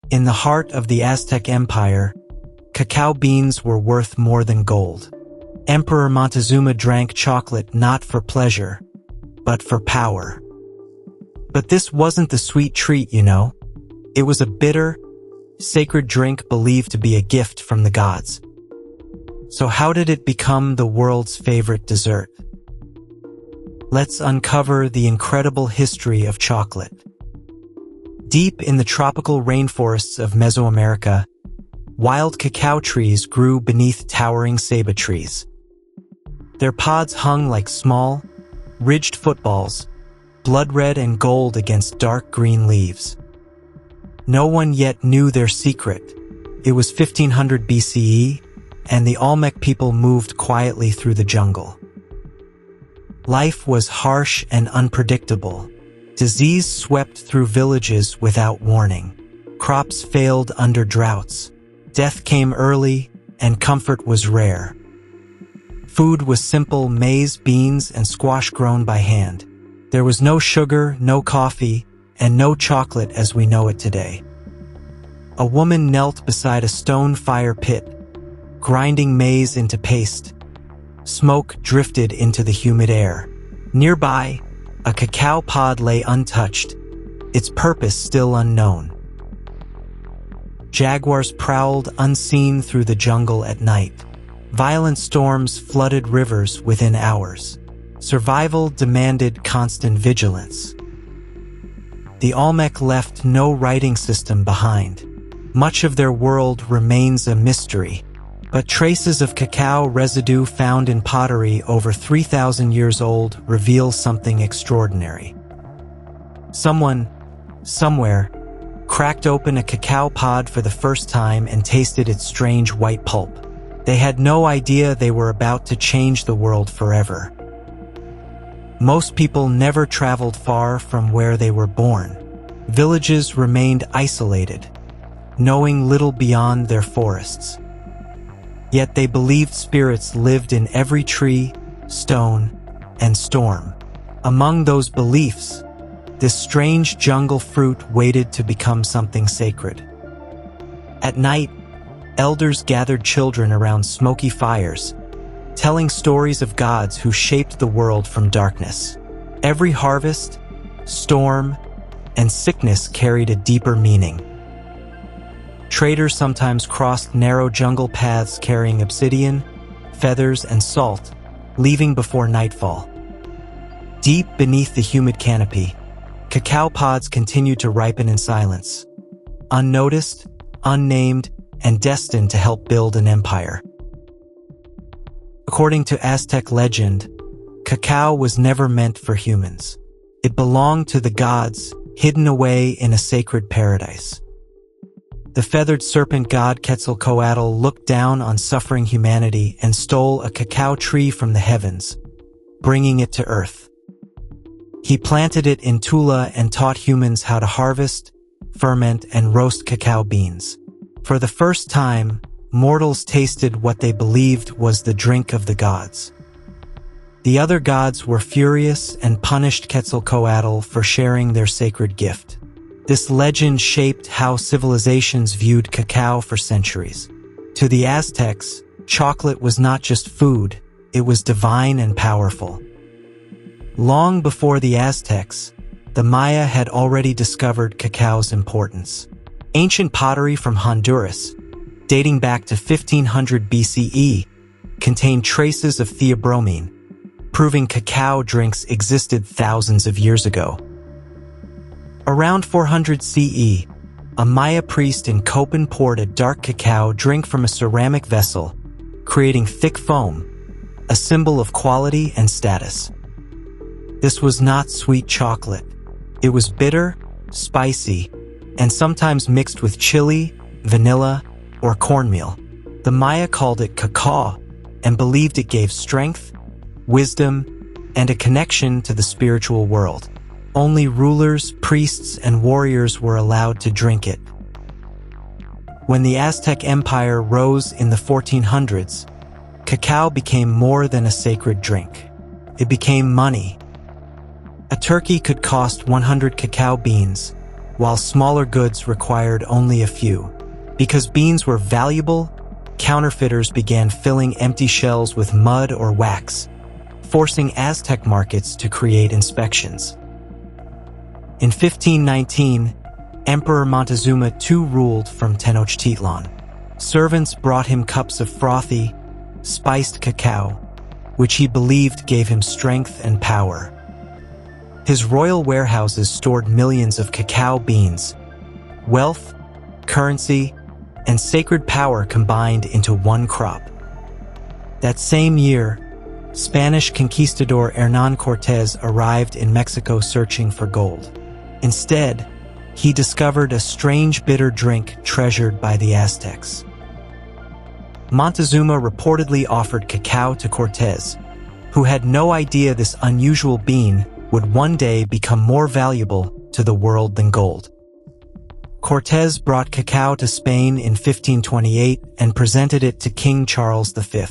In the heart of the Aztec Empire, cacao beans were worth more than gold. Emperor Montezuma drank chocolate not for pleasure, but for power. But this wasn't the sweet treat, you know. It was a bitter, sacred drink believed to be a gift from the gods. So how did it become the world's favorite dessert? Let's uncover the incredible history of chocolate. Deep in the tropical rainforests of Mesoamerica, wild cacao trees grew beneath towering ceiba trees. Their pods hung like small, ridged footballs, blood red and gold against dark green leaves. No one yet knew their secret. It was 1500 BCE, and the Olmec people moved quietly through the jungle. Life was harsh and unpredictable. Disease swept through villages without warning. Crops failed under droughts. Death came early, and comfort was rare. Food was simple: maize, beans, and squash grown by hand. There was no sugar, no coffee, and no chocolate as we know it today. A woman knelt beside a stone fire pit, grinding maize into paste. Smoke drifted into the humid air. Nearby, a cacao pod lay untouched, its purpose still unknown. Jaguars prowled unseen through the jungle at night. Violent storms flooded rivers within hours. Survival demanded constant vigilance. The Olmec left no writing system behind. Much of their world remains a mystery. But traces of cacao residue found in pottery over 3,000 years old reveal something extraordinary. Someone, somewhere, cracked open a cacao pod for the first time and tasted its strange white pulp. They had no idea they were about to change the world forever. Most people never traveled far from where they were born. Villages remained isolated, knowing little beyond their forests. Yet they believed spirits lived in every tree, stone, and storm. Among those beliefs, this strange jungle fruit waited to become something sacred. At night, elders gathered children around smoky fires, telling stories of gods who shaped the world from darkness. Every harvest, storm, and sickness carried a deeper meaning. Traders sometimes crossed narrow jungle paths carrying obsidian, feathers, and salt, leaving before nightfall. Deep beneath the humid canopy, cacao pods continued to ripen in silence, unnoticed, unnamed, and destined to help build an empire. According to Aztec legend, cacao was never meant for humans. It belonged to the gods, hidden away in a sacred paradise. The feathered serpent god Quetzalcoatl looked down on suffering humanity and stole a cacao tree from the heavens, bringing it to earth. He planted it in Tula and taught humans how to harvest, ferment, and roast cacao beans. For the first time, mortals tasted what they believed was the drink of the gods. The other gods were furious and punished Quetzalcoatl for sharing their sacred gift. This legend shaped how civilizations viewed cacao for centuries. To the Aztecs, chocolate was not just food, it was divine and powerful. Long before the Aztecs, the Maya had already discovered cacao's importance. Ancient pottery from Honduras, dating back to 1500 BCE, contained traces of theobromine, proving cacao drinks existed thousands of years ago. Around 400 CE, a Maya priest in Copan poured a dark cacao drink from a ceramic vessel, creating thick foam, a symbol of quality and status. This was not sweet chocolate. It was bitter, spicy, and sometimes mixed with chili, vanilla, or cornmeal. The Maya called it cacao and believed it gave strength, wisdom, and a connection to the spiritual world. Only rulers, priests, and warriors were allowed to drink it. When the Aztec Empire rose in the 1400s, cacao became more than a sacred drink. It became money. A turkey could cost 100 cacao beans, while smaller goods required only a few. Because beans were valuable, counterfeiters began filling empty shells with mud or wax, forcing Aztec markets to create inspections. In 1519, Emperor Montezuma II ruled from Tenochtitlan. Servants brought him cups of frothy, spiced cacao, which he believed gave him strength and power. His royal warehouses stored millions of cacao beans. Wealth, currency, and sacred power combined into one crop. That same year, Spanish conquistador Hernán Cortés arrived in Mexico searching for gold. Instead, he discovered a strange bitter drink treasured by the Aztecs. Montezuma reportedly offered cacao to Cortés, who had no idea this unusual bean would one day become more valuable to the world than gold. Cortés brought cacao to Spain in 1528 and presented it to King Charles V.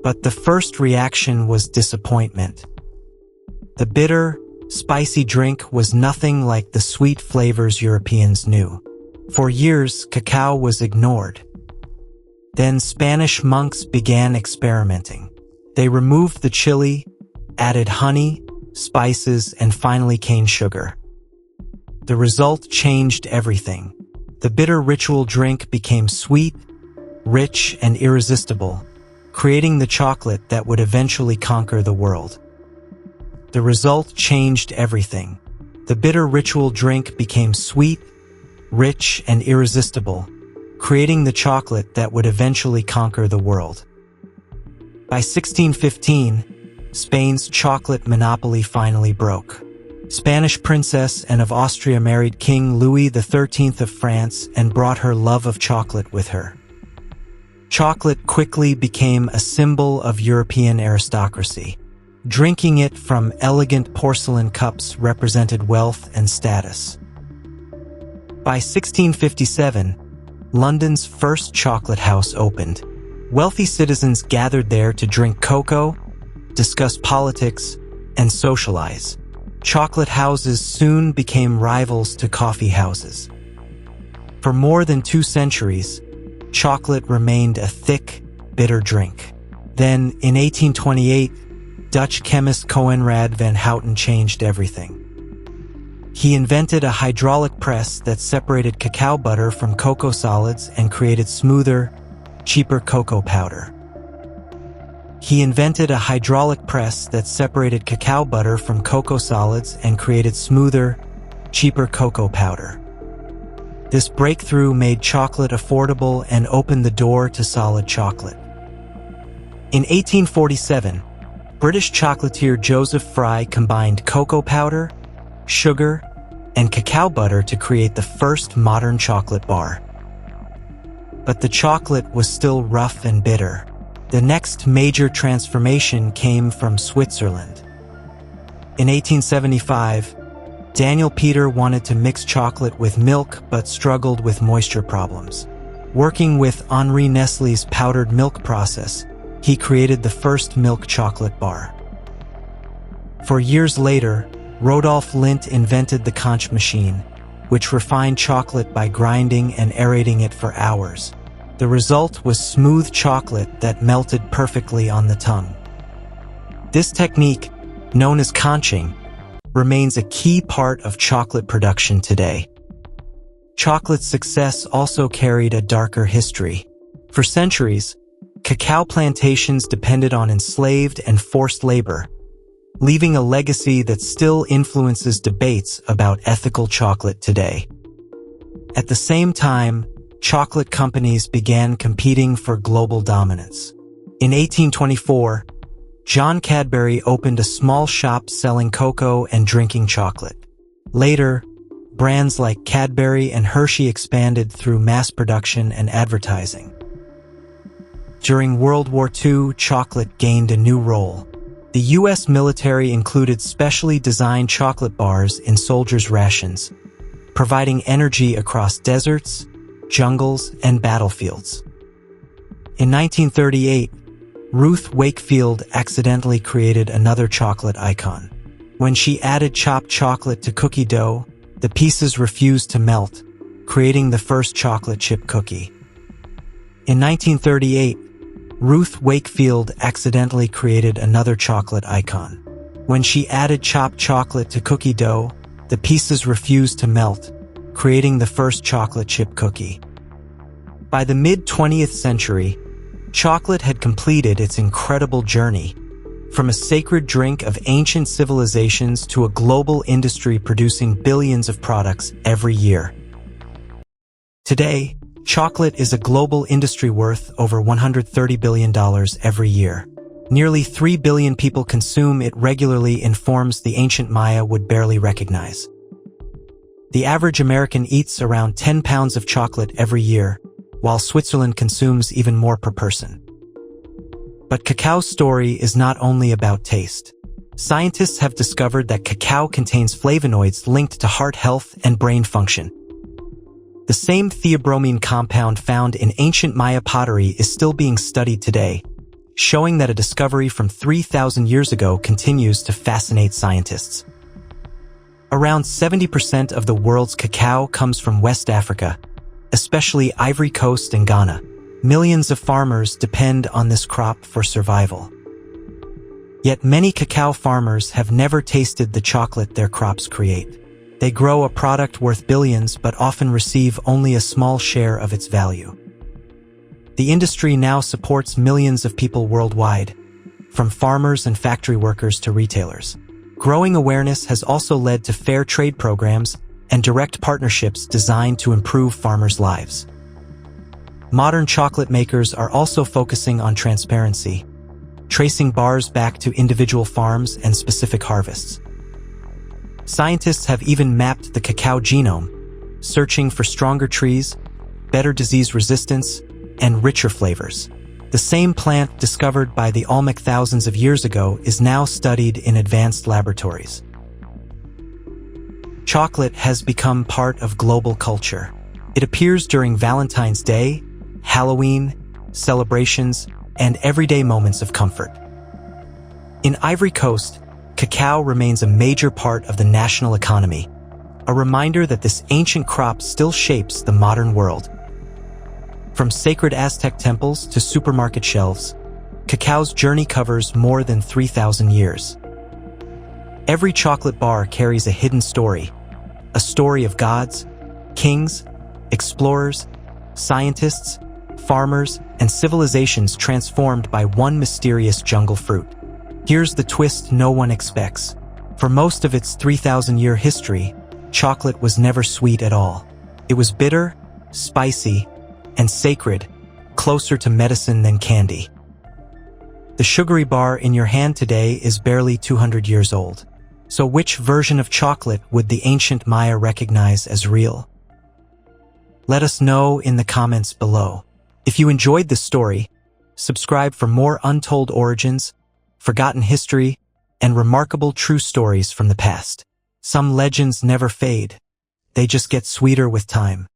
But the first reaction was disappointment. The bitter, spicy drink was nothing like the sweet flavors Europeans knew. For years, cacao was ignored. Then Spanish monks began experimenting. They removed the chili, added honey, spices, and finally cane sugar. The result changed everything. The bitter ritual drink became sweet, rich, and irresistible, creating the chocolate that would eventually conquer the world. The result changed everything. The bitter ritual drink became sweet, rich, and irresistible, creating the chocolate that would eventually conquer the world. By 1615, Spain's chocolate monopoly finally broke. Spanish princess Anne of Austria married King Louis XIII of France and brought her love of chocolate with her. Chocolate quickly became a symbol of European aristocracy. Drinking it from elegant porcelain cups represented wealth and status. By 1657, London's first chocolate house opened. Wealthy citizens gathered there to drink cocoa, discuss politics, and socialize. Chocolate houses soon became rivals to coffee houses. For more than 2 centuries, chocolate remained a thick, bitter drink. Then, in 1828, Dutch chemist Coenraad van Houten changed everything. He invented a hydraulic press that separated cacao butter from cocoa solids and created smoother, cheaper cocoa powder. He invented a hydraulic press that separated cacao butter from cocoa solids and created smoother, cheaper cocoa powder. This breakthrough made chocolate affordable and opened the door to solid chocolate. In 1847, British chocolatier Joseph Fry combined cocoa powder, sugar, and cacao butter to create the first modern chocolate bar. But the chocolate was still rough and bitter. The next major transformation came from Switzerland. In 1875, Daniel Peter wanted to mix chocolate with milk but struggled with moisture problems. Working with Henri Nestlé's powdered milk process, he created the first milk chocolate bar. 4 years later, Rodolphe Lindt invented the conch machine, which refined chocolate by grinding and aerating it for hours. The result was smooth chocolate that melted perfectly on the tongue. This technique, known as conching, remains a key part of chocolate production today. Chocolate's success also carried a darker history. For centuries, cacao plantations depended on enslaved and forced labor, leaving a legacy that still influences debates about ethical chocolate today. At the same time, chocolate companies began competing for global dominance. In 1824, John Cadbury opened a small shop selling cocoa and drinking chocolate. Later, brands like Cadbury and Hershey expanded through mass production and advertising. During World War II, chocolate gained a new role. The U.S. military included specially designed chocolate bars in soldiers' rations, providing energy across deserts, jungles, and battlefields. In 1938, Ruth Wakefield accidentally created another chocolate icon. When she added chopped chocolate to cookie dough, The pieces refused to melt, creating the first chocolate chip cookie. In 1938, Ruth Wakefield accidentally created another chocolate icon. When she added chopped chocolate to cookie dough, the pieces refused to melt, creating the first chocolate chip cookie. By the mid-20th century, chocolate had completed its incredible journey, from a sacred drink of ancient civilizations to a global industry producing billions of products every year. Today, chocolate is a global industry worth over $130 billion every year. Nearly 3 billion people consume it regularly in forms the ancient Maya would barely recognize. The average American eats around 10 pounds of chocolate every year, while Switzerland consumes even more per person. But cacao's story is not only about taste. Scientists have discovered that cacao contains flavonoids linked to heart health and brain function. The same theobromine compound found in ancient Maya pottery is still being studied today, showing that a discovery from 3,000 years ago continues to fascinate scientists. Around 70% of the world's cacao comes from West Africa, especially Ivory Coast and Ghana. Millions of farmers depend on this crop for survival. Yet many cacao farmers have never tasted the chocolate their crops create. They grow a product worth billions but often receive only a small share of its value. The industry now supports millions of people worldwide, from farmers and factory workers to retailers. Growing awareness has also led to fair trade programs and direct partnerships designed to improve farmers' lives. Modern chocolate makers are also focusing on transparency, tracing bars back to individual farms and specific harvests. Scientists have even mapped the cacao genome, searching for stronger trees, better disease resistance, and richer flavors. The same plant discovered by the Olmec thousands of years ago is now studied in advanced laboratories. Chocolate has become part of global culture. It appears during Valentine's Day, Halloween, celebrations, and everyday moments of comfort. In Ivory Coast, cacao remains a major part of the national economy, a reminder that this ancient crop still shapes the modern world. From sacred Aztec temples to supermarket shelves, cacao's journey covers more than 3,000 years. Every chocolate bar carries a hidden story, a story of gods, kings, explorers, scientists, farmers, and civilizations transformed by one mysterious jungle fruit. Here's the twist no one expects. For most of its 3,000-year history, chocolate was never sweet at all. It was bitter, spicy, and sacred, closer to medicine than candy. The sugary bar in your hand today is barely 200 years old. So which version of chocolate would the ancient Maya recognize as real? Let us know in the comments below. If you enjoyed this story, subscribe for more untold origins, forgotten history, and remarkable true stories from the past. Some legends never fade. They just get sweeter with time.